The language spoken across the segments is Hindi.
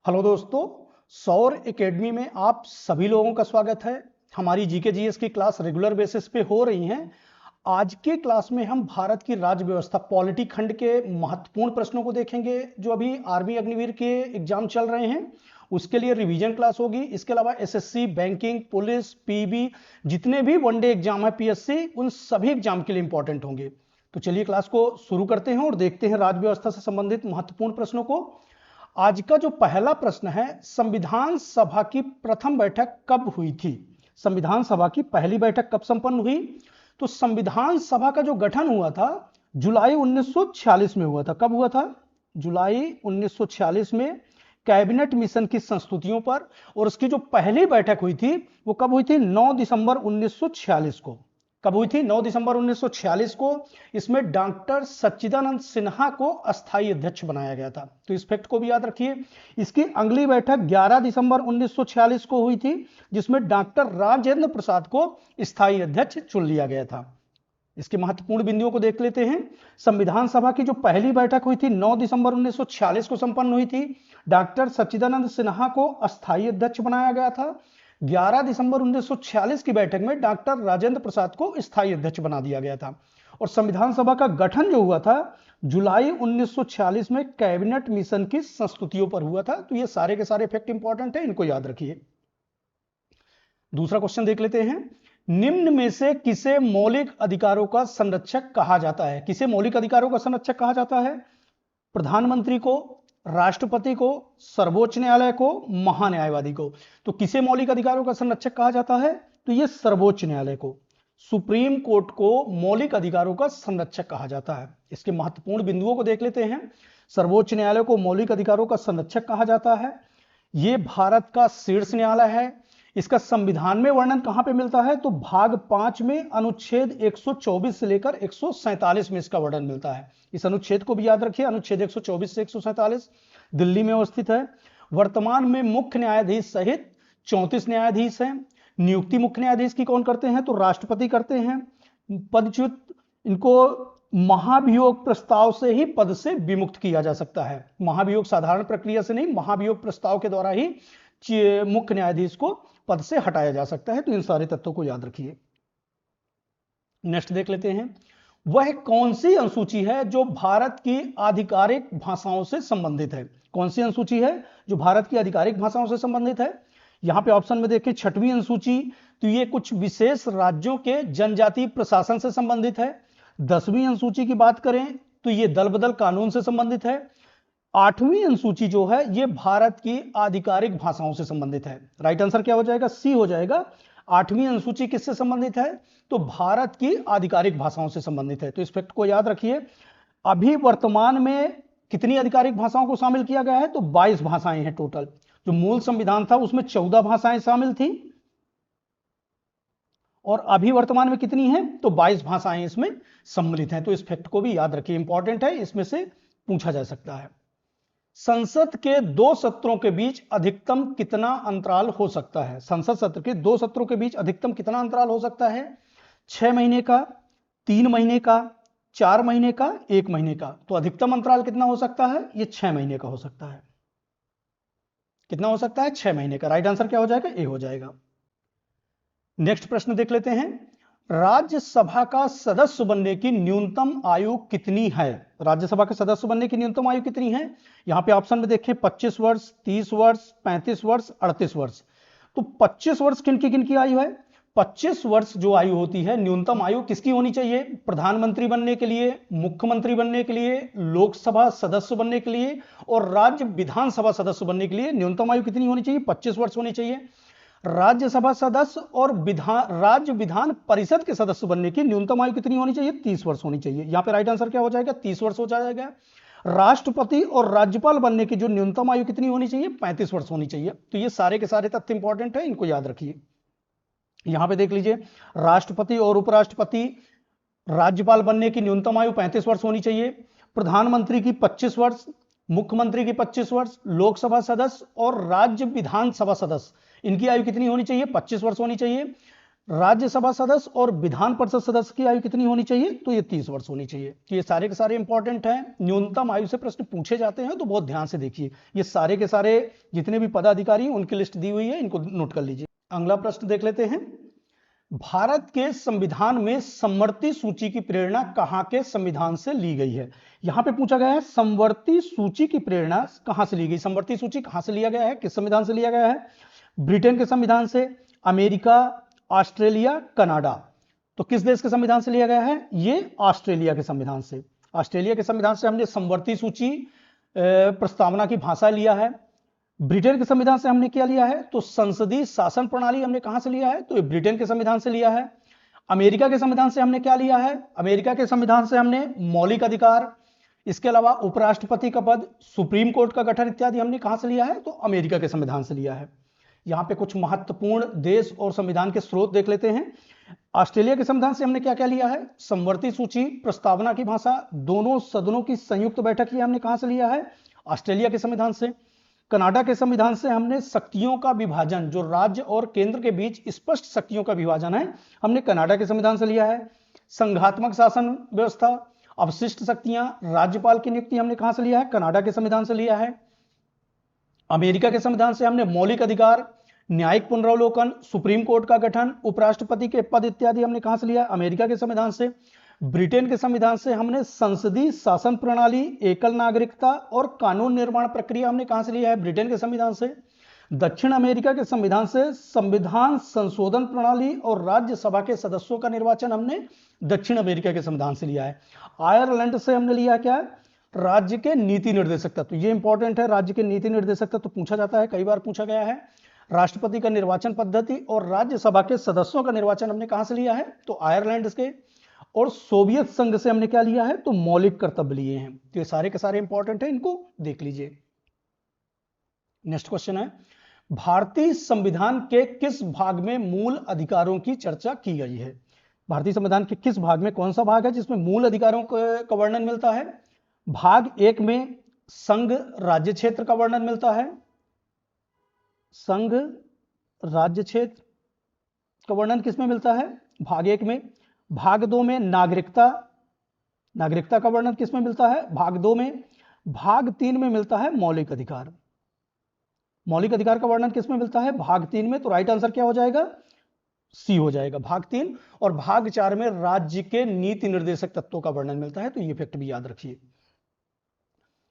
हेलो दोस्तों, सौर एकेडमी में आप सभी लोगों का स्वागत है। हमारी जीके जीएस की क्लास रेगुलर बेसिस पे हो रही हैं। आज के क्लास में हम भारत की राज्य व्यवस्था पॉलिटी खंड के महत्वपूर्ण प्रश्नों को देखेंगे जो अभी आर्मी अग्निवीर के एग्जाम चल रहे हैं, उसके लिए रिवीजन क्लास होगी। इसके अलावा एसएससी, बैंकिंग, पुलिस, पीबी, जितने भी वनडे एग्जाम है पीएससी, उन सभी एग्जाम के लिए इंपॉर्टेंट होंगे। तो चलिए क्लास को शुरू करते हैं और देखते हैं राज्य व्यवस्था से संबंधित महत्वपूर्ण प्रश्नों को। आज का जो पहला प्रश्न है, संविधान सभा की प्रथम बैठक कब हुई थी? संविधान सभा की पहली बैठक कब संपन्न हुई? तो संविधान सभा का जो गठन हुआ था जुलाई 1946 में हुआ था। कब हुआ था? जुलाई 1946 में कैबिनेट मिशन की संस्तुतियों पर। और उसकी जो पहली बैठक हुई थी वो कब हुई थी? 9 दिसंबर 1946 को। कब हुई थी? 9 दिसंबर 1946 को। इसमें डॉक्टर सच्चिदानंद सिन्हा को अस्थायी अध्यक्ष बनाया गया था, तो इस फैक्ट को भी याद रखिए। इसकी अगली बैठक 11 दिसंबर 1946 को हुई थी, जिसमें डॉक्टर राजेंद्र प्रसाद को स्थायी अध्यक्ष चुन लिया गया था। इसके महत्वपूर्ण बिंदुओं को देख लेते हैं। संविधान सभा की जो पहली बैठक हुई थी 9 दिसंबर 1946 को संपन्न हुई थी। डॉक्टर सच्चिदानंद सिन्हा को अस्थायी अध्यक्ष बनाया गया था। 11 दिसंबर 1946 की बैठक में डॉक्टर राजेंद्र प्रसाद को स्थायी अध्यक्ष बना दिया गया था। और संविधान सभा का गठन जो हुआ था जुलाई 1946 में कैबिनेट मिशन की संस्तुतियों पर हुआ था। तो ये सारे के सारे फैक्ट इंपॉर्टेंट है, इनको याद रखिए। दूसरा क्वेश्चन देख लेते हैं। निम्न में से किसे मौलिक अधिकारों का संरक्षक कहा जाता है? किसे मौलिक अधिकारों का संरक्षक कहा जाता है? प्रधानमंत्री को, राष्ट्रपति को, सर्वोच्च न्यायालय को, महान्यायवादी को। तो किसे मौलिक अधिकारों का संरक्षक कहा जाता है? तो यह सर्वोच्च न्यायालय को, सुप्रीम कोर्ट को मौलिक अधिकारों का संरक्षक कहा जाता है। इसके महत्वपूर्ण बिंदुओं को देख लेते हैं। सर्वोच्च न्यायालय को मौलिक अधिकारों का संरक्षक कहा जाता है। यह भारत का शीर्ष न्यायालय है। इसका संविधान में वर्णन कहां पे मिलता है? तो भाग 5 में अनुच्छेद 124 से लेकर 147 में इसका वर्णन मिलता है। इस अनुच्छेद को भी याद रखिए, अनुच्छेद 124 से 147 दिल्ली में अवस्थित है। वर्तमान में मुख्य न्यायाधीश सहित 34 न्यायाधीश हैं। नियुक्ति मुख्य न्यायाधीश की कौन करते हैं? तो राष्ट्रपति करते हैं। पदच्युत इनको महाभियोग प्रस्ताव से ही पद से विमुक्त किया जा सकता है। महाभियोग साधारण प्रक्रिया से नहीं, महाभियोग प्रस्ताव के द्वारा ही मुख्य न्यायाधीश को पद से हटाया जा सकता है। तो इन सारे तत्वों को याद रखिए। नेक्स्ट देख लेते हैं। वह कौन सी अनुसूची है जो भारत की आधिकारिक भाषाओं से संबंधित है? कौन सी अनुसूची है जो भारत की आधिकारिक भाषाओं से संबंधित है? यहां पे ऑप्शन में देखिए, 6वीं अनुसूची, तो ये कुछ विशेष राज्यों के जनजातीय प्रशासन से संबंधित है। 10वीं अनुसूची की बात करें तो ये दल बदल कानून से संबंधित है। 8वीं अनुसूची जो है ये भारत की आधिकारिक भाषाओं से संबंधित है। राइट आंसर क्या हो जाएगा? सी हो जाएगा। 8वीं अनुसूची किससे संबंधित है? तो भारत की आधिकारिक भाषाओं से संबंधित है। तो इस फैक्ट को याद रखिए। अभी वर्तमान में कितनी आधिकारिक भाषाओं को शामिल किया गया है? तो 22 भाषाएं हैं टोटल। जो मूल संविधान था उसमें 14 भाषाएं शामिल थी, और अभी वर्तमान में कितनी हैं? तो 22 भाषाएं इसमें सम्मिलित हैं। तो इस फैक्ट को भी याद रखिए, इंपॉर्टेंट है, इसमें से पूछा जा सकता है। संसद के 2 सत्रों के बीच अधिकतम कितना अंतराल हो सकता है? संसद सत्र के 2 सत्रों के बीच अधिकतम कितना अंतराल हो सकता है? 6 महीने का, 3 महीने का, 4 महीने का, 1 महीने का। तो अधिकतम अंतराल कितना हो सकता है? ये 6 महीने का हो सकता है। कितना हो सकता है? 6 महीने का। राइट आंसर क्या हो जाएगा? ए हो जाएगा। नेक्स्ट प्रश्न देख लेते हैं। राज्यसभा का सदस्य बनने की न्यूनतम आयु कितनी है? राज्यसभा के सदस्य बनने की न्यूनतम आयु कितनी है? यहां पे ऑप्शन में देखें, 25 वर्ष, 30 वर्ष, 35 वर्ष, 38 वर्ष। तो 25 वर्ष किनकी आयु है? 25 वर्ष जो आयु होती है, न्यूनतम आयु किसकी होनी चाहिए? प्रधानमंत्री बनने के लिए, मुख्यमंत्री बनने के लिए, लोकसभा सदस्य बनने के लिए और राज्य विधानसभा सदस्य बनने के लिए न्यूनतम आयु कितनी होनी चाहिए? 25 वर्ष होनी चाहिए। राज्यसभा सदस्य और राज्य विधान परिषद के सदस्य बनने की न्यूनतम आयु कितनी होनी चाहिए? 30 वर्ष होनी चाहिए। यहां पे राइट आंसर क्या हो जाएगा? 30 वर्ष हो जाएगा। राष्ट्रपति और राज्यपाल बनने की जो न्यूनतम आयु कितनी होनी चाहिए? 35 वर्ष होनी चाहिए। तो ये सारे के सारे तथ्य इंपॉर्टेंट है, इनको याद रखिए। यहां पे देख लीजिए, राष्ट्रपति और उपराष्ट्रपति, राज्यपाल बनने की न्यूनतम आयु 35 वर्ष होनी चाहिए। प्रधानमंत्री की 25 वर्ष, मुख्यमंत्री की 25 वर्ष, लोकसभा सदस्य और राज्य विधानसभा सदस्य, इनकी आयु कितनी होनी चाहिए? 25 वर्ष होनी चाहिए। राज्यसभा सदस्य और विधान परिषद सदस्य की आयु कितनी होनी चाहिए? तो ये 30 वर्ष होनी चाहिए। तो ये सारे के सारे इंपॉर्टेंट हैं। न्यूनतम आयु से प्रश्न पूछे जाते हैं तो बहुत ध्यान से देखिए। ये सारे के सारे जितने भी पदाधिकारी हैं उनकी लिस्ट दी हुई है, इनको नोट कर लीजिए। अगला प्रश्न देख लेते हैं। भारत के संविधान में समवर्ती सूची की प्रेरणा कहां के संविधान से ली गई है? यहां पे पूछा गया है समवर्ती सूची की प्रेरणा कहां से ली गई। समवर्ती सूची कहां से लिया गया है, किस संविधान से लिया गया है? ब्रिटेन के संविधान से, अमेरिका, ऑस्ट्रेलिया, कनाडा। तो किस देश के संविधान से लिया गया है? ये ऑस्ट्रेलिया के संविधान से। ऑस्ट्रेलिया के संविधान से हमने समवर्ती सूची प्रस्तावना की भाषा लिया है। ब्रिटेन के संविधान से हमने क्या लिया है? तो संसदीय शासन प्रणाली हमने कहां से लिया है? तो ब्रिटेन के संविधान से लिया है। अमेरिका के संविधान से हमने क्या लिया है? अमेरिका के संविधान से हमने मौलिक अधिकार, इसके अलावा उपराष्ट्रपति का पद, सुप्रीम कोर्ट का गठन इत्यादि हमने कहां से लिया है? तो अमेरिका के संविधान से लिया है। यहां पे कुछ महत्वपूर्ण देश और संविधान के स्रोत देख लेते हैं। ऑस्ट्रेलिया के संविधान से हमने क्या क्या लिया है? समवर्ती सूची प्रस्तावना की भाषा, दोनों सदनों की संयुक्त बैठक, ये हमने कहां से लिया है? ऑस्ट्रेलिया के संविधान से। कनाडा के संविधान से हमने शक्तियों का विभाजन, जो राज्य और केंद्र के बीच स्पष्ट शक्तियों का विभाजन है, हमने कनाडा के संविधान से लिया है। संघात्मक शासन व्यवस्था, अवशिष्ट शक्तियां, राज्यपाल की नियुक्ति हमने कहां से लिया है? कनाडा के संविधान से लिया है। अमेरिका के संविधान से हमने मौलिक अधिकार, न्यायिक पुनरावलोकन, सुप्रीम कोर्ट का गठन, उपराष्ट्रपति के पद इत्यादि हमने कहां से लिया? अमेरिका के संविधान से। ब्रिटेन के संविधान से हमने संसदीय शासन प्रणाली, एकल नागरिकता और कानून निर्माण प्रक्रिया हमने कहां से लिया है? ब्रिटेन के संविधान से। दक्षिण अमेरिका के संविधान से संविधान संशोधन प्रणाली और राज्यसभा के सदस्यों का निर्वाचन हमने दक्षिण अमेरिका के संविधान से लिया है। आयरलैंड से हमने लिया क्या है? राज्य के नीति निर्देशक तत्व। ये इंपॉर्टेंट है, राज्य के नीति निर्देशक तत्व पूछा जाता है, कई बार पूछा गया है। राष्ट्रपति का निर्वाचन पद्धति और राज्यसभा के सदस्यों का निर्वाचन हमने कहां से लिया है? तो आयरलैंड के। और सोवियत संघ से हमने क्या लिया है? तो मौलिक कर्तव्य लिए हैं। तो ये सारे के सारे इंपॉर्टेंट है, इनको देख लीजिए। नेक्स्ट क्वेश्चन है, भारतीय संविधान के किस भाग में मूल अधिकारों की चर्चा की गई है? भारतीय संविधान के किस भाग में, कौन सा भाग है जिसमें मूल अधिकारों का वर्णन मिलता है? भाग 1 में संघ राज्य क्षेत्र का वर्णन मिलता है। संघ राज्य क्षेत्र का वर्णन किसमें मिलता है? भाग 1 में। भाग 2 में नागरिकता का वर्णन किसमें मिलता है? भाग 2 में। भाग 3 में मिलता है मौलिक अधिकार। मौलिक अधिकार का वर्णन किसमें मिलता है? भाग 3 में। तो राइट आंसर क्या हो जाएगा? सी हो जाएगा, भाग 3। और भाग 4 में राज्य के नीति निर्देशक तत्वों का वर्णन मिलता है। तो ये फैक्ट भी याद रखिए।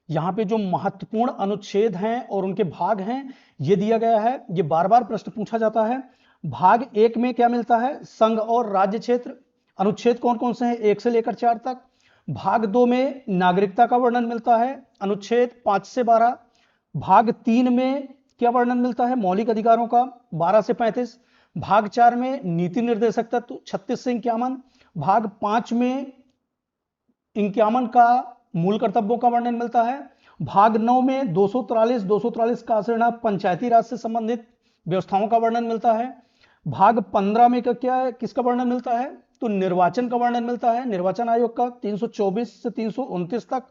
यहां पे जो महत्वपूर्ण अनुच्छेद हैं और उनके भाग हैं, ये दिया गया है। ये बार बार प्रश्न पूछा जाता है। भाग 1 में क्या मिलता है? संघ और राज्य क्षेत्र। अनुच्छेद कौन कौन से हैं? 1 से लेकर 4 तक। भाग 2 में नागरिकता का वर्णन मिलता है, अनुच्छेद 5 से 12। भाग 3 में क्या वर्णन मिलता है? मौलिक अधिकारों का, 12 से 35। भाग 4 में नीति निर्देशक तत्व, 36 से 51। भाग 5 में 51 का मूल कर्तव्यों का वर्णन मिलता है। भाग 9 में 243 का आचरण पंचायती राज से संबंधित व्यवस्थाओं का वर्णन मिलता है। भाग 15 में क्या है, किसका वर्णन मिलता है? तो निर्वाचन का वर्णन मिलता है, निर्वाचन आयोग का, 324 से 329 तक।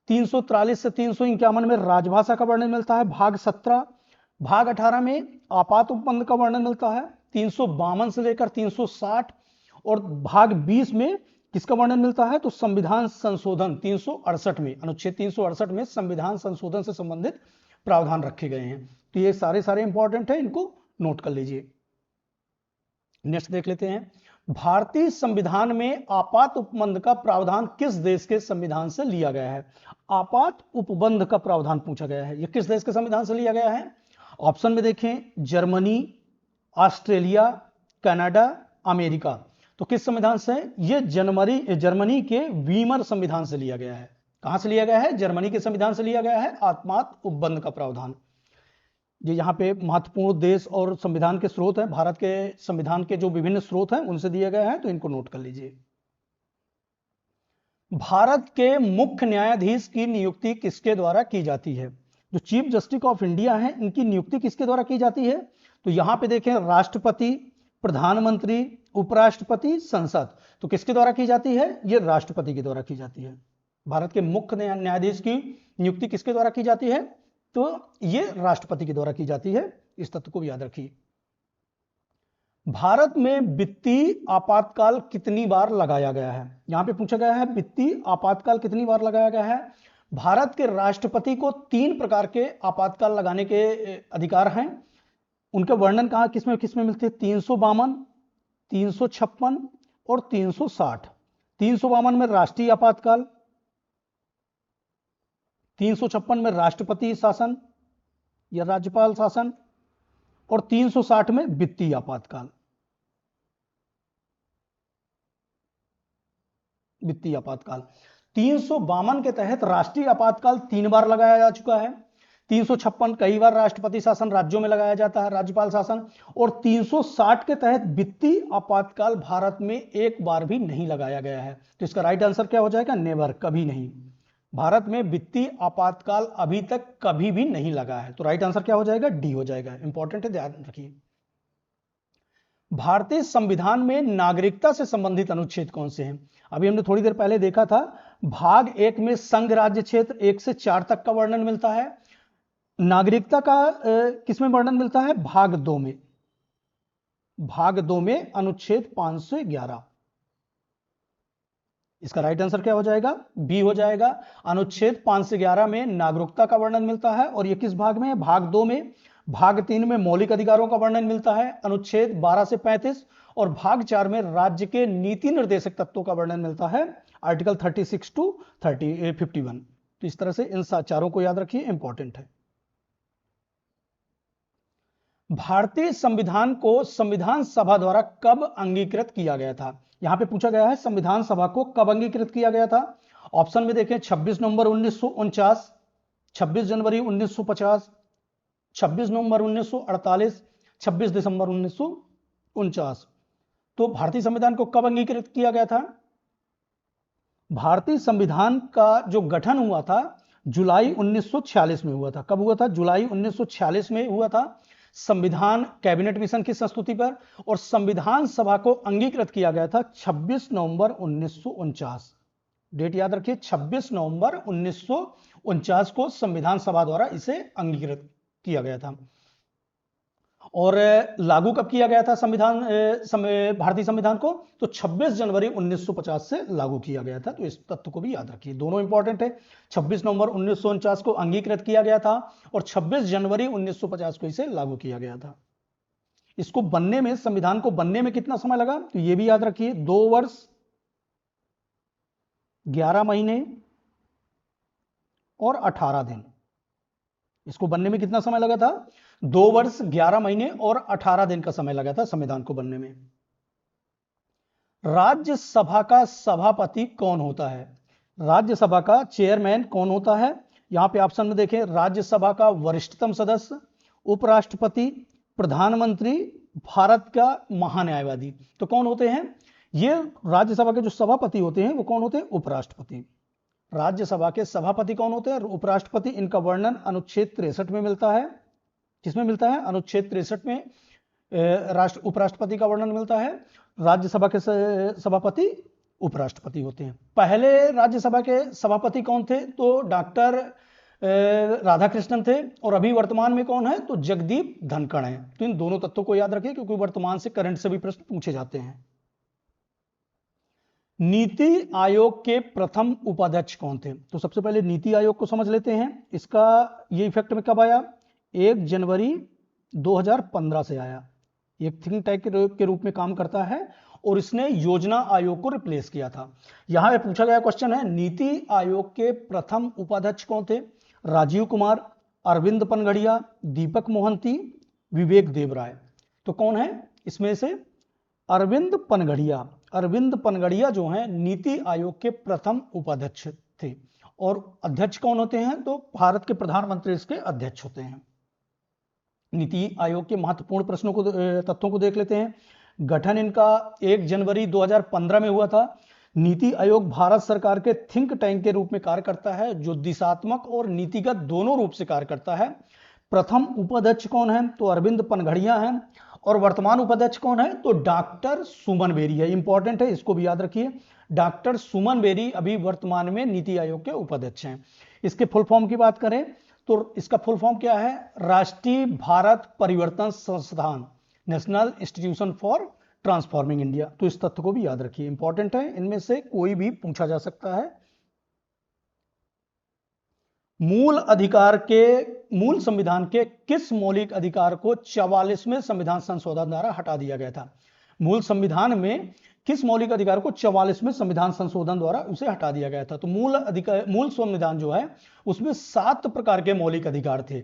343 से 351 में राजभाषा का वर्णन मिलता है। भाग 17। भाग 18 में आपात उपबंध का वर्णन मिलता है, 352 से लेकर 360। और भाग 20 में किसका वर्णन मिलता है? तो संविधान संशोधन 368 में, अनुच्छेद 368 में संविधान संशोधन से संबंधित प्रावधान रखे गए हैं। तो ये सारे इंपॉर्टेंट है, इनको नोट कर लीजिए। नेक्स्ट देख लेते हैं, भारतीय संविधान में आपात उपबंध का प्रावधान किस देश के संविधान से लिया गया है? आपात उपबंध का प्रावधान पूछा गया है, यह किस देश के संविधान से लिया गया है? ऑप्शन में देखें, जर्मनी, ऑस्ट्रेलिया, कनाडा, अमेरिका। तो किस संविधान से? यह जर्मनी के वीमर संविधान से लिया गया है। कहां से लिया गया है? जर्मनी के संविधान से लिया गया है आपात उपबंध का प्रावधान। ये यहाँ पे महत्वपूर्ण देश और संविधान के स्रोत हैं, भारत के संविधान के जो विभिन्न स्रोत हैं उनसे दिए गए हैं, तो इनको नोट कर लीजिए। भारत के मुख्य न्यायाधीश की नियुक्ति किसके द्वारा की जाती है? जो चीफ जस्टिस ऑफ इंडिया है, इनकी नियुक्ति किसके द्वारा की जाती है? तो यहां पे देखें, राष्ट्रपति, प्रधानमंत्री, उपराष्ट्रपति, संसद। तो किसके द्वारा की जाती है? ये राष्ट्रपति के द्वारा की जाती है। भारत के मुख्य न्यायाधीश की नियुक्ति किसके द्वारा की जाती है? तो ये राष्ट्रपति के द्वारा की जाती है। इस तथ्य को भी याद रखिए। भारत में वित्तीय आपातकाल कितनी बार लगाया गया है? यहां पे पूछा गया है वित्तीय आपातकाल कितनी बार लगाया गया है। भारत के राष्ट्रपति को 3 प्रकार के आपातकाल लगाने के अधिकार हैं। उनका वर्णन कहां किसमें किसमें मिलते हैं? 352, 356 और 360। 352 में राष्ट्रीय आपातकाल, 356 में राष्ट्रपति शासन या राज्यपाल शासन और 360 में वित्तीय आपातकाल। वित्तीय आपातकाल 352 के तहत राष्ट्रीय आपातकाल 3 बार लगाया जा चुका है। 356 कई बार राष्ट्रपति शासन राज्यों में लगाया जाता है, राज्यपाल शासन, और 360 के तहत वित्तीय आपातकाल भारत में एक बार भी नहीं लगाया गया है। तो इसका राइट आंसर क्या हो जाएगा? नेवर, कभी नहीं। भारत में वित्तीय आपातकाल अभी तक कभी भी नहीं लगा है। तो राइट आंसर क्या हो जाएगा? डी हो जाएगा। इंपॉर्टेंट है, ध्यान रखिए। भारतीय संविधान में नागरिकता से संबंधित अनुच्छेद कौन से हैं? अभी हमने थोड़ी देर पहले देखा था, भाग 1 में संघ राज्य क्षेत्र 1 से 4 तक का वर्णन मिलता है। नागरिकता का किसमें वर्णन मिलता है? भाग 2 में। भाग 2 में अनुच्छेद 511। इसका राइट आंसर क्या हो जाएगा? बी हो जाएगा। अनुच्छेद 511 में नागरिकता का वर्णन मिलता है और यह किस भाग में है? भाग 2 में। भाग 3 में मौलिक अधिकारों का वर्णन मिलता है, अनुच्छेद 12 से 35, और भाग 4 में राज्य के नीति निर्देशक तत्वों का वर्णन मिलता है, आर्टिकल 36 टू 51। तो इस तरह से इन चारों को याद रखिए, इंपॉर्टेंट है। भारतीय संविधान को संविधान सभा द्वारा कब अंगीकृत किया गया था? यहां पे पूछा गया है संविधान सभा को कब अंगीकृत किया गया था। ऑप्शन में देखें 26 नवंबर 1949, 26 जनवरी 1950, 26 नवंबर 1948, 26 दिसंबर 1949। तो भारतीय संविधान को कब अंगीकृत किया गया था? भारतीय संविधान का जो गठन हुआ था जुलाई 1946 में हुआ था। कब हुआ था? जुलाई 1946 में हुआ था। संविधान कैबिनेट मिशन की संस्तुति पर, और संविधान सभा को अंगीकृत किया गया था 26 नवंबर 1949। डेट याद रखिए, 26 नवंबर 1949 को संविधान सभा द्वारा इसे अंगीकृत किया गया था। और लागू कब किया गया था भारतीय संविधान को? तो 26 जनवरी 1950 से लागू किया गया था। तो इस तथ्य को भी याद रखिए, दोनों इंपॉर्टेंट है। 26 नवंबर 1949 को अंगीकृत किया गया था और 26 जनवरी 1950 को इसे लागू किया गया था। इसको बनने में, संविधान को बनने में कितना समय लगा? तो यह भी याद रखिए, 2 वर्ष 11 महीने और 18 दिन। इसको बनने में कितना समय लगा था? 2 वर्ष 11 महीने और 18 दिन का समय लगा था संविधान को बनने में। राज्यसभा का सभापति कौन होता है? राज्यसभा का चेयरमैन कौन होता है? यहां पे ऑप्शन में देखें, राज्यसभा का वरिष्ठतम सदस्य, उपराष्ट्रपति, प्रधानमंत्री, भारत का महान्यायवादी। तो कौन होते हैं ये राज्यसभा के जो सभापति होते हैं? वो कौन होते हैं? उपराष्ट्रपति। राज्यसभा के सभापति कौन होते हैं? उपराष्ट्रपति। इनका वर्णन अनुच्छेद 63 में मिलता है। किसमें मिलता है? अनुच्छेद 63 में उपराष्ट्रपति का वर्णन मिलता है। राज्यसभा के सभापति उपराष्ट्रपति होते हैं। पहले राज्यसभा के सभापति कौन थे? तो डॉक्टर राधाकृष्णन थे। और अभी वर्तमान में कौन है? तो जगदीप धनखड़ हैं। तो इन दोनों तथ्यों को याद रखिए, क्योंकि वर्तमान से करंट से भी प्रश्न पूछे जाते हैं। नीति आयोग के प्रथम उपाध्यक्ष कौन थे? तो सबसे पहले नीति आयोग को समझ लेते हैं। इसका ये इफेक्ट में कब आया? 1 जनवरी 2015 से आया। एक थिंक टैंक के रूप में काम करता है और इसने योजना आयोग को रिप्लेस किया था। यहां पे पूछा गया क्वेश्चन है, नीति आयोग के प्रथम उपाध्यक्ष कौन थे? राजीव कुमार, अरविंद पनगड़िया, दीपक मोहंती, विवेक देवराय। तो कौन है इसमें से? अरविंद पनगड़िया। अरविंद पनगड़िया जो हैं नीति आयोग के प्रथम उपाध्यक्ष थे। और अध्यक्ष कौन होते हैं? तो भारत के प्रधानमंत्री इसके अध्यक्ष होते हैं। नीति आयोग के महत्वपूर्ण प्रश्नों को, तथ्यों को देख लेते हैं। गठन इनका 1 जनवरी 2015 में हुआ था। नीति आयोग भारत सरकार के थिंक टैंक के रूप में कार्य करता है, जो दिशात्मक और नीतिगत दोनों रूप से कार्य करता है। प्रथम उपाध्यक्ष कौन है? तो अरविंद पनगड़िया हैं। और वर्तमान उपाध्यक्ष कौन है? तो डॉक्टर सुमन बेरी है। इंपॉर्टेंट है, इसको भी याद रखिए। डॉक्टर सुमन बेरी अभी वर्तमान में नीति आयोग के उपाध्यक्ष हैं। इसके फुल फॉर्म की बात करें तो इसका फुल फॉर्म क्या है? राष्ट्रीय भारत परिवर्तन संस्थान। National institution for transforming India. तो इस तथ्य को भी याद रखिए, इंपॉर्टेंट है, इनमें से कोई भी पूछा जा सकता है। मूल संविधान के किस मौलिक अधिकार को 44वें संविधान संशोधन द्वारा हटा दिया गया था? मूल संविधान में किस मौलिक अधिकार को 44वें संविधान संशोधन द्वारा उसे हटा दिया गया था? तो मूल संविधान जो है उसमें 7 प्रकार के मौलिक अधिकार थे,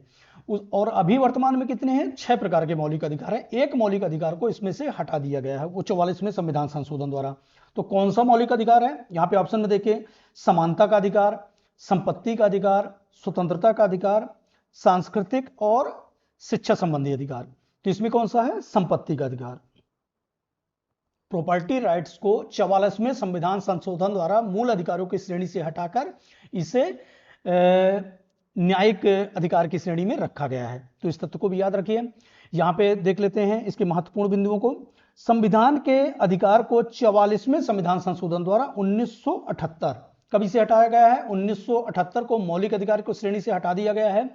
और अभी वर्तमान में कितने हैं? 6 प्रकार के मौलिक अधिकार है। एक मौलिक अधिकार को इसमें से हटा दिया गया है, वो 44वें संविधान संशोधन द्वारा। तो कौन सा मौलिक अधिकार है? यहाँ पे ऑप्शन में देखिए, समानता का अधिकार, संपत्ति का अधिकार, स्वतंत्रता का अधिकार, सांस्कृतिक और शिक्षा संबंधी अधिकार। तो इसमें कौन सा है? संपत्ति का अधिकार। प्रॉपर्टी राइट्स को 44वें संविधान संशोधन द्वारा मूल अधिकारों की श्रेणी से हटाकर इसे न्यायिक अधिकार की श्रेणी में रखा गया है। तो इस तथ्य को भी याद रखिए। यहां पे देख लेते हैं इसके महत्वपूर्ण बिंदुओं को। संविधान के अधिकार को 44वें संविधान संशोधन द्वारा 1978 कभी से हटाया गया है? 1978 को मौलिक अधिकार को श्रेणी से हटा दिया गया है।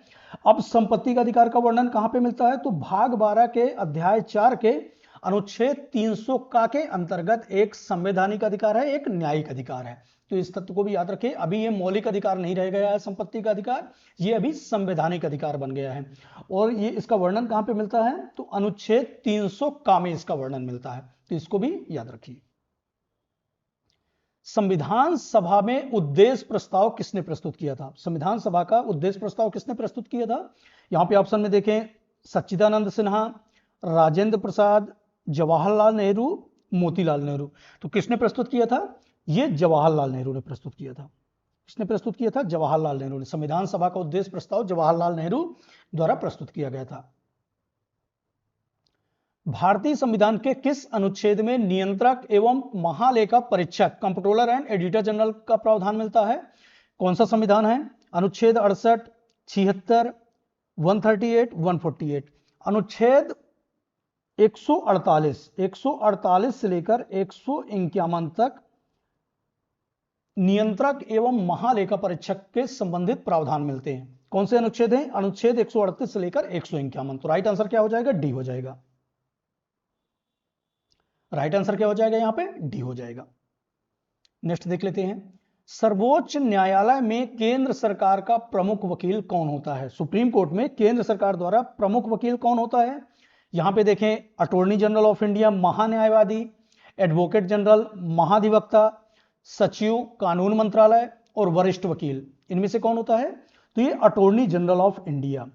अब संपत्ति का अधिकार का वर्णन कहां पे मिलता है? तो भाग 12 के अध्याय 4 के अनुच्छेद 300 का के अंतर्गत एक संवैधानिक अधिकार है, एक न्यायिक अधिकार है। तो इस तत्व को भी याद रखें। अभी ये मौलिक अधिकार नहीं रह गया है संपत्ति का अधिकार, ये अभी संवैधानिक अधिकार बन गया है। और ये इसका वर्णन कहां पे मिलता है? तो अनुच्छेद 300 का में इसका वर्णन मिलता है। तो इसको भी याद रखिए। संविधान सभा में उद्देश्य प्रस्ताव किसने प्रस्तुत किया था? संविधान सभा का उद्देश्य प्रस्ताव किसने प्रस्तुत किया था? यहां पे ऑप्शन में देखें, सच्चिदानंद सिन्हा, राजेंद्र प्रसाद, जवाहरलाल नेहरू, मोतीलाल नेहरू। तो किसने प्रस्तुत किया था? यह जवाहरलाल नेहरू ने प्रस्तुत किया था। किसने प्रस्तुत किया था? जवाहरलाल नेहरू ने। संविधान सभा का उद्देश्य प्रस्ताव जवाहरलाल नेहरू द्वारा प्रस्तुत किया गया था। भारतीय संविधान के किस अनुच्छेद में नियंत्रक एवं महालेखा परीक्षक, कंप्ट्रोलर एंड एडिटर जनरल का प्रावधान मिलता है? कौन सा संविधान है? अनुच्छेद 68, 76, 138, 148। अनुच्छेद 148 से लेकर 151 तक नियंत्रक एवं महालेखा परीक्षक के संबंधित प्रावधान मिलते हैं। कौन से अनुच्छेद हैं? अनुच्छेद 138 से लेकर 151। तो राइट आंसर क्या हो जाएगा? डी हो जाएगा। राइट आंसर क्या हो जाएगा? यहां पे डी हो जाएगा। नेक्स्ट देख लेते हैं, सर्वोच्च न्यायालय में केंद्र सरकार का प्रमुख वकील कौन होता है? सुप्रीम कोर्ट में केंद्र सरकार द्वारा प्रमुख वकील कौन होता है? यहां पे देखें, अटॉर्नी जनरल ऑफ इंडिया महान्यायवादी, एडवोकेट जनरल महाधिवक्ता, सचिव कानून मंत्रालय और वरिष्ठ वकील। इनमें से कौन होता है? तो ये अटॉर्नी जनरल ऑफ इंडिया,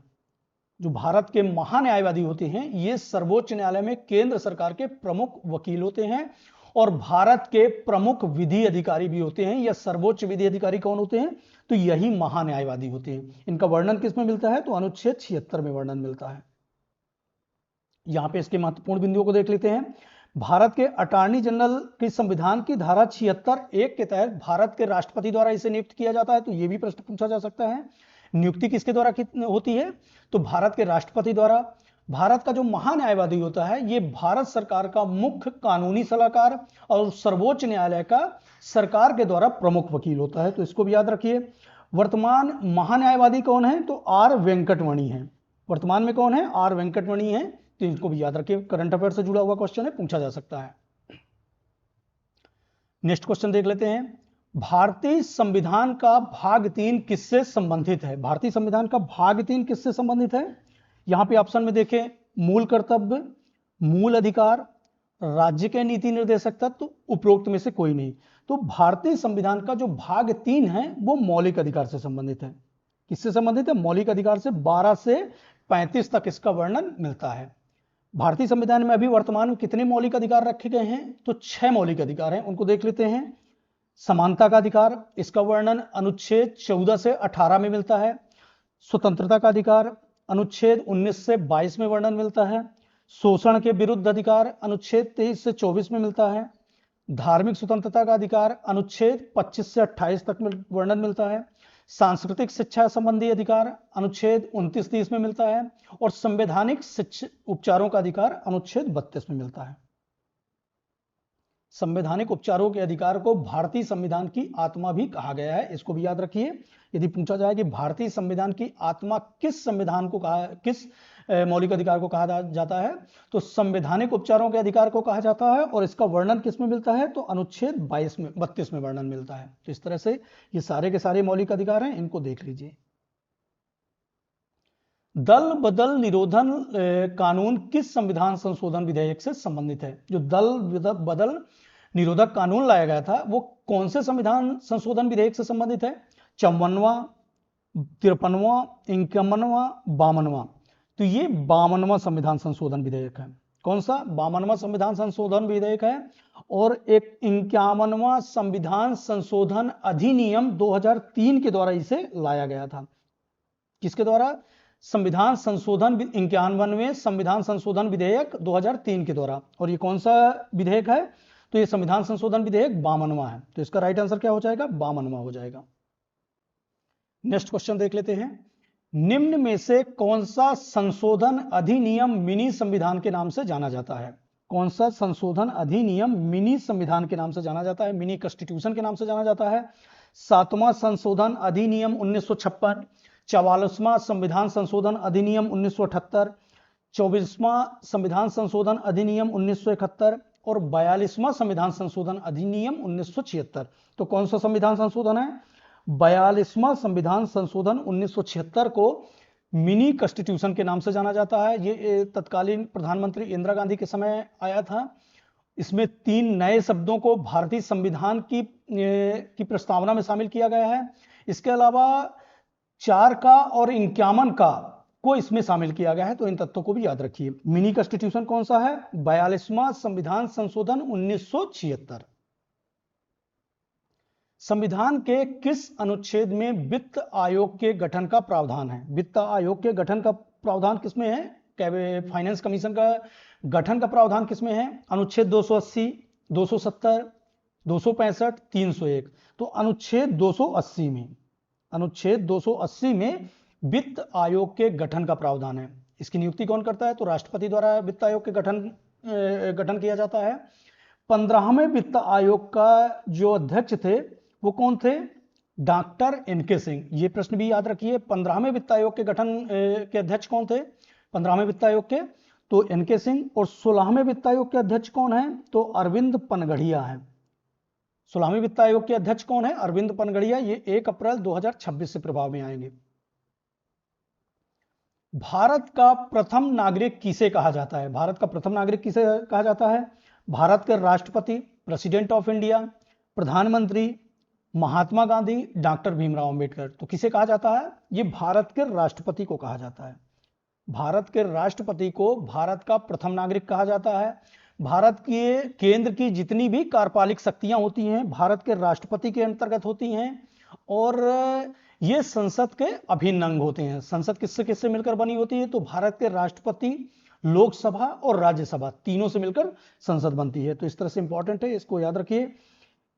जो भारत के महान्यायवादी होते हैं, ये सर्वोच्च न्यायालय में केंद्र सरकार के प्रमुख वकील होते हैं और भारत के प्रमुख विधि अधिकारी भी होते हैं। या सर्वोच्च विधि अधिकारी कौन होते हैं? तो यही महान्यायवादी होते हैं। इनका वर्णन किस में मिलता है? तो अनुच्छेद 76 में वर्णन मिलता है। यहां पे इसके महत्वपूर्ण बिंदुओं को देख लेते हैं। भारत के अटॉर्नी जनरल की संविधान की धारा 76(1) के तहत भारत के राष्ट्रपति द्वारा इसे नियुक्त किया जाता है। तो यह भी प्रश्न पूछा जा सकता है, नियुक्ति किसके द्वारा होती है? तो भारत के राष्ट्रपति द्वारा। भारत का जो महान्यायवादी होता है, यह भारत सरकार का मुख्य कानूनी सलाहकार और सर्वोच्च न्यायालय का सरकार के द्वारा प्रमुख वकील होता है। तो इसको भी याद रखिए। वर्तमान महान्यायवादी कौन है? तो आर वेंकटमणि है। वर्तमान में कौन है? आर वेंकटमणि है। तो इनको भी याद रखिए, करंट अफेयर से जुड़ा हुआ क्वेश्चन है, पूछा जा सकता है। नेक्स्ट क्वेश्चन देख लेते हैं, भारतीय संविधान का भाग 3 किससे संबंधित है? भारतीय संविधान का भाग 3 किससे संबंधित है? यहां पे ऑप्शन में देखें, मूल कर्तव्य, मूल अधिकार, राज्य के नीति निर्देशक तत्व, उपरोक्त में से कोई नहीं। तो भारतीय संविधान का जो भाग 3 है वो मौलिक अधिकार से संबंधित है। किससे संबंधित है? मौलिक अधिकार से। 12 से 35 तक इसका वर्णन मिलता है। भारतीय संविधान में अभी वर्तमान में कितने मौलिक अधिकार रखे गए हैं? तो 6 मौलिक अधिकार हैं, उनको देख लेते हैं। समानता का अधिकार, इसका वर्णन अनुच्छेद 14 से 18 में मिलता है। स्वतंत्रता का अधिकार अनुच्छेद 19 से 22 में वर्णन मिलता है। शोषण के विरुद्ध अधिकार अनुच्छेद 23 से 24 में मिलता है। धार्मिक स्वतंत्रता का अधिकार अनुच्छेद 25 से 28 तक वर्णन मिलता है। सांस्कृतिक शिक्षा संबंधी अधिकार अनुच्छेद 29-30 में मिलता है। और संवैधानिक शिक्षा उपचारों का अधिकार अनुच्छेद 32 में मिलता है। संवैधानिक उपचारों के अधिकार को भारतीय संविधान की आत्मा भी कहा गया है, इसको भी याद रखिए। यदि पूछा जाए कि भारतीय संविधान की आत्मा किस संविधान को कहा, किस मौलिक अधिकार को कहा जाता है? तो संवैधानिक उपचारों के अधिकार को कहा जाता है। और इसका वर्णन किस में मिलता है? तो अनुच्छेद 32 में वर्णन मिलता है। तो इस तरह से ये सारे के सारे मौलिक अधिकार हैं, इनको देख लीजिए। दल बदल निरोधन कानून किस संविधान संशोधन विधेयक से संबंधित है? जो दल बदल निरोधक कानून लाया गया था वो कौन से संविधान संशोधन विधेयक से संबंधित है? 54वां, 53वां, 51वां, 52वां। तो ये 52वां संविधान संशोधन विधेयक है। कौन सा? 52वां संविधान संशोधन विधेयक है। और एक 51वां संविधान संशोधन अधिनियम 2003 के द्वारा इसे लाया गया था। किसके द्वारा? संविधान संशोधन 51वें संविधान संशोधन विधेयक 2003 के द्वारा। और ये कौन सा विधेयक है? तो ये संविधान संशोधन विधेयक 52वां है। तो इसका राइट आंसर क्या हो जाएगा? 52वां हो जाएगा। नेक्स्ट क्वेश्चन देख लेते हैं। निम्न में से कौन सा संशोधन अधिनियम मिनी संविधान के नाम से जाना जाता है? कौन सा संशोधन अधिनियम मिनी संविधान के नाम से जाना जाता है? मिनी कॉन्स्टिट्यूशन के नाम से जाना जाता है। 7वां संशोधन अधिनियम 1956, 44वां संविधान संशोधन अधिनियम 1978, 24वां संविधान संशोधन अधिनियम 1971 और 42वां संविधान संशोधन अधिनियम 1976। तो कौन सा संविधान संशोधन है? 42वां संविधान संशोधन 1976 को मिनी कॉन्स्टिट्यूशन के नाम से जाना जाता है। ये तत्कालीन प्रधानमंत्री इंदिरा गांधी के समय आया था। इसमें 3 नए शब्दों को भारतीय संविधान की प्रस्तावना में शामिल किया गया है। इसके अलावा 4 का और 51 का को इसमें शामिल किया गया है। तो इन तत्वों को भी याद रखिए। मिनी कॉन्स्टिट्यूशन कौन सा है? 42वां संविधान संशोधन 1976। संविधान के किस अनुच्छेद में वित्त आयोग के गठन का प्रावधान है? वित्त आयोग के गठन का प्रावधान किसमें है? फाइनेंस कमीशन का गठन का प्रावधान किसमें है? अनुच्छेद 280, 270, 265, 301। तो अनुच्छेद 280 में, अनुच्छेद 280 में वित्त आयोग के गठन का प्रावधान है। इसकी नियुक्ति कौन करता है? तो राष्ट्रपति द्वारा वित्त आयोग के गठन किया जाता है। 15वें वित्त आयोग का जो अध्यक्ष थे वो कौन थे? Doctor NK Singh. ये प्रश्न भी याद रखिए। 15वें वित्त आयोग के गठन के अध्यक्ष कौन थे? 15वें वित्त आयोग के तो एनके सिंह। और 16वें वित्त आयोग के अध्यक्ष कौन है? तो अरविंद पनगढ़िया है। 16वें वित्त आयोग के अध्यक्ष कौन है? अरविंद पनगढ़िया। ये 1 अप्रैल 2026 से प्रभाव में आएंगे। भारत का प्रथम नागरिक किसे कहा जाता है? भारत का प्रथम नागरिक किसे कहा जाता है? भारत के राष्ट्रपति, प्रेसिडेंट ऑफ इंडिया, प्रधानमंत्री, महात्मा गांधी, डॉक्टर भीमराव अंबेडकर। तो किसे कहा जाता है? ये भारत के राष्ट्रपति को कहा जाता है। भारत के राष्ट्रपति को भारत का प्रथम नागरिक कहा जाता है। भारत के केंद्र की जितनी भी कार्यपालिक शक्तियां होती हैं भारत के राष्ट्रपति के अंतर्गत होती हैं। और ये संसद के अभिन्न अंग होते हैं। संसद किससे किससे मिलकर बनी होती है? तो भारत के राष्ट्रपति, लोकसभा और राज्यसभा तीनों से मिलकर संसद बनती है। तो इस तरह से इंपॉर्टेंट है, इसको याद रखिए।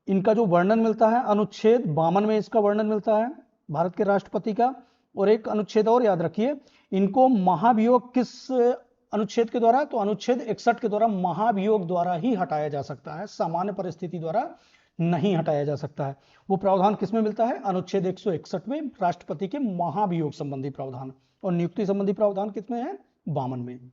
इनका जो वर्णन मिलता है अनुच्छेद 52 में इसका वर्णन मिलता है भारत के राष्ट्रपति का। और एक अनुच्छेद और याद रखिए, इनको महाभियोग किस अनुच्छेद के द्वारा? तो अनुच्छेद 61 के द्वारा महाभियोग द्वारा ही हटाया जा सकता है, सामान्य परिस्थिति द्वारा नहीं हटाया जा सकता है। वो प्रावधान किसमें मिलता है? अनुच्छेद 161 में, राष्ट्रपति के महाभियोग संबंधी प्रावधान। और नियुक्ति संबंधी प्रावधान किसमें है? 52 में।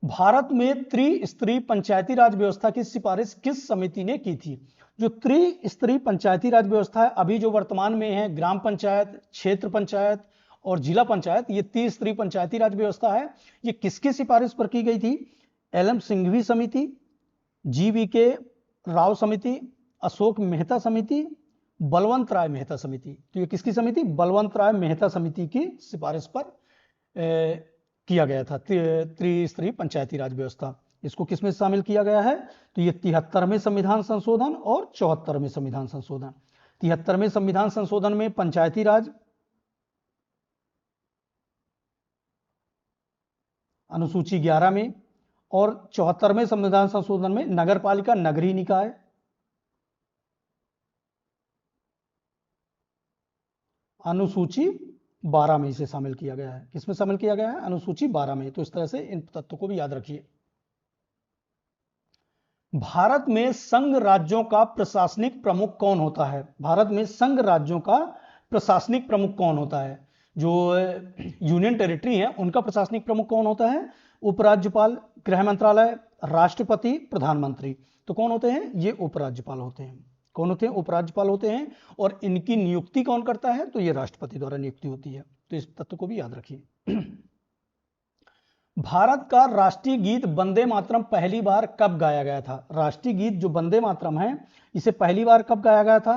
भारत में त्रिस्तरीय पंचायती राज व्यवस्था की सिफारिश किस समिति ने की थी? जो त्रिस्तरीय पंचायती राज व्यवस्था है अभी जो वर्तमान में है, ग्राम पंचायत, क्षेत्र पंचायत और जिला पंचायत, ये त्रिस्तरीय पंचायती राज व्यवस्था है। ये किसकी सिफारिश पर की गई थी? एल.एम. सिंघवी समिति, जी.वी.के. राव समिति, अशोक मेहता समिति, बलवंत राय मेहता समिति। तो ये किसकी समिति? बलवंत राय मेहता समिति की सिफारिश पर किया गया था त्रिस्तरीय पंचायती राज व्यवस्था। इसको किसमें शामिल किया गया है? तो ये 73वें संविधान संशोधन और 74वें संविधान संशोधन। 73वें संविधान संशोधन में पंचायती राज, अनुसूची 11 में, और 74वें संविधान संशोधन में नगर पालिका, नगरीय निकाय, अनुसूची 12 में इसे शामिल किया गया है। किसमें शामिल किया गया है? अनुसूची 12 में। तो इस तरह से इन तत्वों को भी याद रखिए। भारत में संघ राज्यों का प्रशासनिक प्रमुख कौन होता है? भारत में संघ राज्यों का प्रशासनिक प्रमुख कौन होता है? जो यूनियन टेरिटरी है उनका प्रशासनिक प्रमुख कौन होता है? उपराज्यपाल, गृह मंत्रालय, राष्ट्रपति, प्रधानमंत्री। तो कौन होते हैं? ये उपराज्यपाल होते हैं। कौन होते हैं? उपराज्यपाल होते हैं। और इनकी नियुक्ति कौन करता है? तो ये राष्ट्रपति द्वारा नियुक्ति होती है। तो इस तथ्य को भी याद रखिए। भारत का राष्ट्रीय गीत वंदे मातरम पहली बार कब गाया गया था? राष्ट्रीय गीत जो वंदे मातरम है इसे पहली बार कब गाया गया था?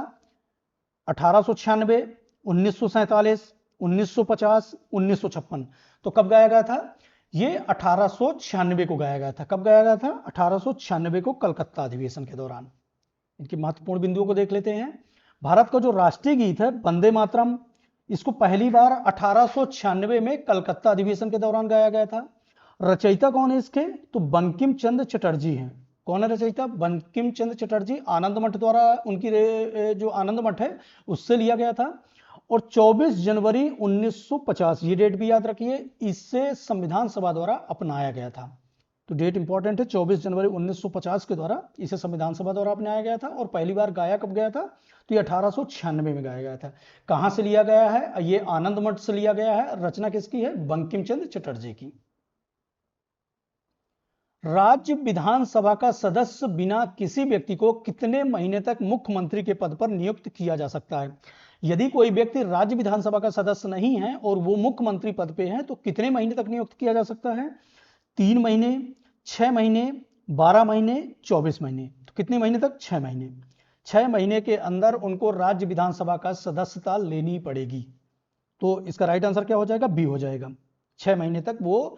1896, 1947, 1950, 1956। तो कब गाया गया था? ये 1896 को गाया गया था। कब गाया गया था? 1896 को कलकत्ता अधिवेशन के दौरान। इनके महत्वपूर्ण बिंदुओं को देख लेते हैं। भारत का जो राष्ट्रीय गीत है वंदे मातरम, इसको पहली बार 1896 में कलकत्ता अधिवेशन के दौरान गाया गया था। रचयिता कौन है इसके? तो बंकिम चंद्र चटर्जी हैं। कौन है रचयिता? बंकिम चंद्र चटर्जी। आनंद मठ द्वारा उनकी जो आनंद मठ है उससे लिया गया था। और 24 जनवरी 1950, ये डेट भी याद रखिए, इससे संविधान सभा द्वारा अपनाया गया था। तो डेट इंपॉर्टेंट है, 24 जनवरी 1950 के द्वारा इसे संविधान सभा द्वारा अपनाया गया था। और पहली बार गाया कब गया था? तो ये 1896 में गाया गया था। कहां से लिया गया है? ये आनंद मठ से लिया गया है। रचना किसकी है? बंकिम चंद्र चटर्जी की। राज्य विधानसभा का सदस्य बिना किसी व्यक्ति को कितने महीने तक मुख्यमंत्री के पद पर नियुक्त किया जा सकता है? यदि कोई व्यक्ति राज्य विधानसभा का सदस्य नहीं है और वो मुख्यमंत्री पद पे है तो कितने महीने तक नियुक्त किया जा सकता है? 3 महीने, 6 महीने, 12 महीने, 24 महीने। तो कितने महीने तक? 6 महीने। 6 महीने के अंदर उनको राज्य विधानसभा का सदस्यता लेनी पड़ेगी। तो इसका राइट आंसर क्या हो जाएगा? बी हो जाएगा। 6 महीने तक वो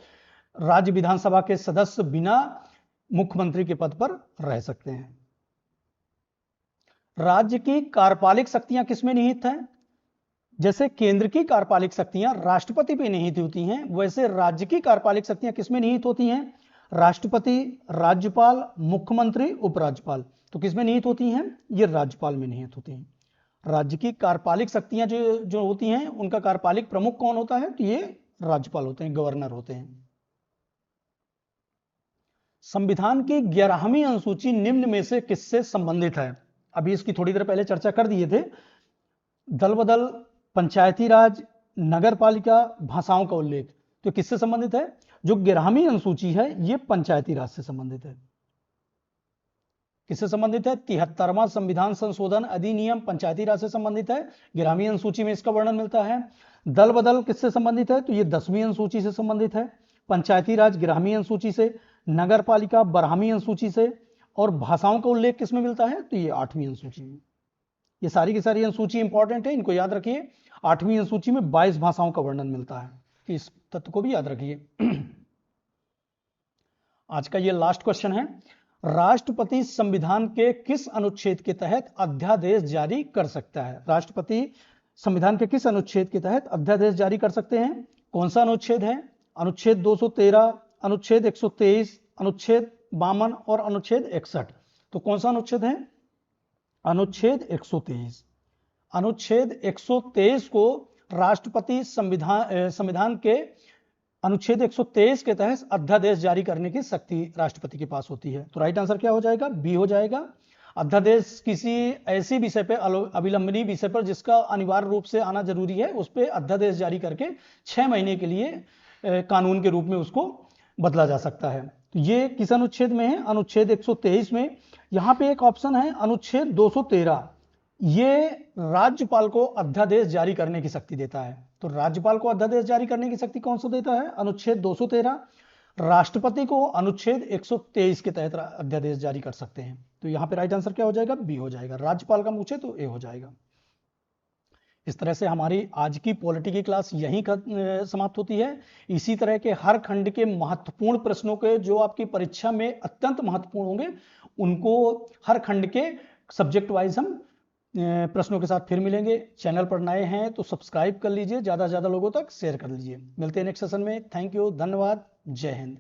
राज्य विधानसभा के सदस्य बिना मुख्यमंत्री के पद पर रह सकते हैं। राज्य की कार्यपालिक शक्तियां किसमें निहित हैं? जैसे केंद्र की कार्यपालिक शक्तियां राष्ट्रपति पे निहित होती हैं, वैसे राज्य की कार्यपालिक शक्तियां किसमें निहित होती हैं? राष्ट्रपति, राज्यपाल, मुख्यमंत्री, उपराज्यपाल। तो किसमें निहित होती हैं? ये राज्यपाल में निहित होती हैं। राज्य की कार्यपालिक शक्तियां जो होती हैं उनका कार्यपालिक प्रमुख कौन होता है? तो ये राज्यपाल होते हैं, गवर्नर होते हैं। संविधान की 11वीं अनुसूची निम्न में से किससे संबंधित है? अभी इसकी थोड़ी देर पहले चर्चा कर दिए थे। दल बदल, पंचायती राज, नगर पालिका, भाषाओं का उल्लेख। तो किससे संबंधित है? जो 11वीं अनुसूची है ये पंचायती राज से संबंधित है। किससे संबंधित है? 73वां संविधान संशोधन अधिनियम पंचायती राज से संबंधित है। 11वीं अनुसूची में इसका वर्णन मिलता है। दल बदल किससे संबंधित है? तो ये 10वीं अनुसूची से संबंधित है। पंचायती राज 11वीं अनुसूची से, नगर पालिका 12वीं अनुसूची से, और भाषाओं का उल्लेख किसमें मिलता है? तो ये 8वीं अनुसूची में। ये सारी की सारी अनुसूची इंपॉर्टेंट है, इनको याद रखिए। 8वीं अनुसूची में 22 भाषाओं का वर्णन मिलता है। इस तथ्य को भी याद रखिए। आज का ये लास्ट क्वेश्चन है। राष्ट्रपति संविधान के किस अनुच्छेद के तहत अध्यादेश जारी कर सकता है? राष्ट्रपति संविधान के किस अनुच्छेद के तहत अध्यादेश जारी कर सकते हैं? कौन सा अनुच्छेद है? अनुच्छेद 213, अनुच्छेद 123, अनुच्छेद 52 और अनुच्छेद 61। तो कौन सा अनुच्छेद है? अनुच्छेद 123। अनुच्छेद 123 को राष्ट्रपति संविधान के अनुच्छेद 123 के तहत अध्यादेश जारी करने की शक्ति राष्ट्रपति के पास होती है। तो राइट आंसर क्या हो जाएगा? बी हो जाएगा। अध्यादेश किसी ऐसी विषय पर, अविलंबनीय विषय पर जिसका अनिवार्य रूप से आना जरूरी है, उस पर अध्यादेश जारी करके 6 महीने के लिए कानून के रूप में उसको बदला जा सकता है। तो ये किस अनुच्छेद में है? अनुच्छेद 123 में। यहां पे एक ऑप्शन है अनुच्छेद 213, ये राज्यपाल को अध्यादेश जारी करने की शक्ति देता है। तो राज्यपाल को अध्यादेश जारी करने की शक्ति कौन सा देता है? अनुच्छेद 213। राष्ट्रपति को अनुच्छेद 123 के तहत अध्यादेश जारी कर सकते हैं। तो यहां पे राइट आंसर क्या हो जाएगा? बी हो जाएगा। राज्यपाल का पूछे तो ए हो जाएगा। इस तरह से हमारी आज की पॉलिटी की क्लास यहीं समाप्त होती है। इसी तरह के हर खंड के महत्वपूर्ण प्रश्नों के जो आपकी परीक्षा में अत्यंत महत्वपूर्ण होंगे, उनको हर खंड के सब्जेक्ट वाइज हम प्रश्नों के साथ फिर मिलेंगे। चैनल पर नए हैं तो सब्सक्राइब कर लीजिए, ज़्यादा से ज़्यादा लोगों तक शेयर कर लीजिए। मिलते हैं नेक्स्ट सेशन में। थैंक यू, धन्यवाद, जय हिंद।